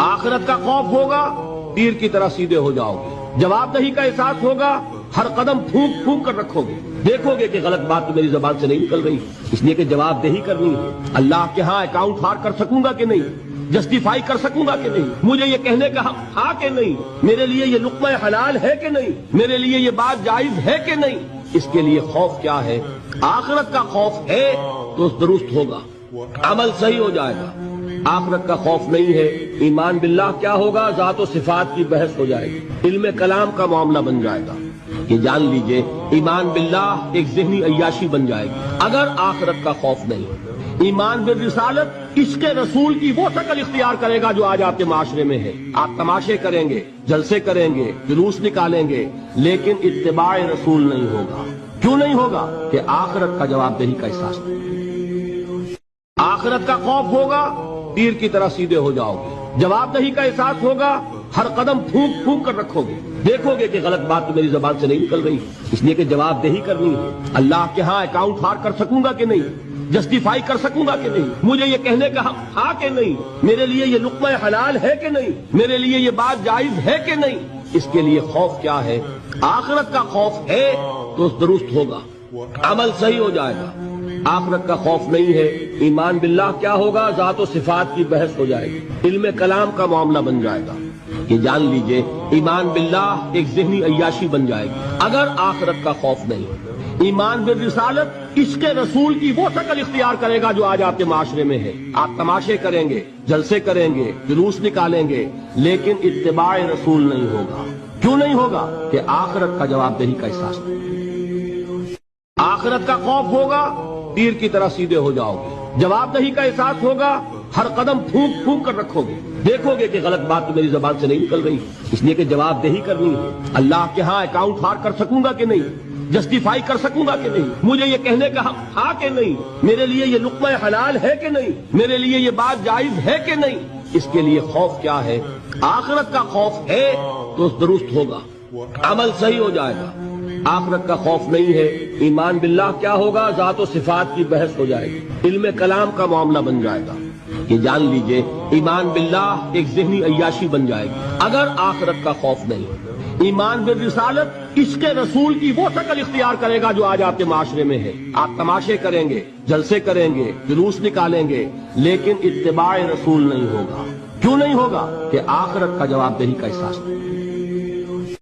آخرت کا خوف ہوگا، تیر کی طرح سیدھے ہو جاؤ گے۔ جواب دہی کا احساس ہوگا، ہر قدم پھونک پھونک کر رکھو گے۔ دیکھو گے کہ غلط بات تو میری زبان سے نہیں نکل رہی، اس لیے کہ جواب دہی کرنی ہے۔ اللہ کے ہاں اکاؤنٹ ہار کر سکوں گا کہ نہیں، جسٹیفائی کر سکوں گا کہ نہیں، مجھے یہ کہنے کا حق تھا کہ نہیں، میرے لیے یہ لقمہ حلال ہے کہ نہیں، میرے لیے یہ بات جائز ہے کہ نہیں۔ اس کے لیے خوف کیا ہے؟ آخرت کا خوف ہے تو درست ہوگا، عمل صحیح ہو جائے گا۔ آخرت کا خوف نہیں ہے، ایمان باللہ کیا ہوگا؟ ذات و صفات کی بحث ہو جائے گی، علم کلام کا معاملہ بن جائے گا۔ یہ جان لیجئے ایمان باللہ ایک ذہنی عیاشی بن جائے گی اگر آخرت کا خوف نہیں۔ ایمان بالرسالت عشق رسول کی وہ شکل اختیار کرے گا جو آج آپ کے معاشرے میں ہے۔ آپ تماشے کریں گے، جلسے کریں گے، جلوس نکالیں گے، لیکن اتباع رسول نہیں ہوگا۔ کیوں نہیں ہوگا؟ کہ آخرت کا جواب دہی کا احساس نہیں۔ آخرت کا خوف ہوگا، تیر کی طرح سیدھے ہو جاؤ گے۔ جواب دہی کا احساس ہوگا، ہر قدم پھونک پھونک کر رکھو گے۔ دیکھو گے کہ غلط بات تو میری زبان سے نہیں نکل رہی، اس لیے کہ جواب دہی کرنی ہے۔ اللہ کے ہاں اکاؤنٹ ہار کر سکوں گا کہ نہیں، جسٹیفائی کر سکوں گا کہ نہیں، مجھے یہ کہنے کا حق تھا کہ نہیں، میرے لیے یہ لقمہ حلال ہے کہ نہیں، میرے لیے یہ بات جائز ہے کہ نہیں۔ اس کے لیے خوف کیا ہے؟ آخرت کا خوف ہے تو درست ہوگا، عمل صحیح ہو جائے گا۔ آخرت کا خوف نہیں ہے، ایمان باللہ کیا ہوگا؟ ذات و صفات کی بحث ہو جائے گی، علم کلام کا معاملہ بن جائے گا۔ یہ جان لیجئے ایمان باللہ ایک ذہنی عیاشی بن جائے گی اگر آخرت کا خوف نہیں۔ ایمان بالرسالت عشق رسول کی وہ شکل اختیار کرے گا جو آج آپ کے معاشرے میں ہے۔ آپ تماشے کریں گے، جلسے کریں گے، جلوس نکالیں گے، لیکن اتباع رسول نہیں ہوگا۔ کیوں نہیں ہوگا؟ کہ آخرت کا جواب دہی کا احساس نہیں۔ آخرت کا خوف ہوگا، تیر کی طرح سیدھے ہو جاؤ گے۔ جواب دہی کا احساس ہوگا، ہر قدم پھونک پھونک کر رکھو گے۔ دیکھو گے کہ غلط بات تو میری زبان سے نہیں نکل رہی، اس لیے کہ جواب دہی کرنی ہے۔ اللہ کے ہاں اکاؤنٹ ہار کر سکوں گا کہ نہیں، جسٹیفائی کر سکوں گا کہ نہیں، مجھے یہ کہنے کا حق تھا کہ نہیں، میرے لیے یہ لقمہ حلال ہے کہ نہیں، میرے لیے یہ بات جائز ہے کہ نہیں۔ اس کے لیے خوف کیا ہے؟ آخرت کا خوف ہے تو درست ہوگا، عمل صحیح ہو جائے گا۔ آخرت کا خوف نہیں ہے، ایمان باللہ کیا ہوگا؟ ذات و صفات کی بحث ہو جائے گی، علم کلام کا معاملہ بن جائے گا۔ یہ جان لیجئے ایمان باللہ ایک ذہنی عیاشی بن جائے گی اگر آخرت کا خوف نہیں۔ ایمان بالرسالت عشق رسول کی وہ شکل اختیار کرے گا جو آج آپ کے معاشرے میں ہے۔ آپ تماشے کریں گے، جلسے کریں گے، جلوس نکالیں گے، لیکن اتباع رسول نہیں ہوگا۔ کیوں نہیں ہوگا؟ کہ آخرت کا جواب دہی کا احساس نہیں۔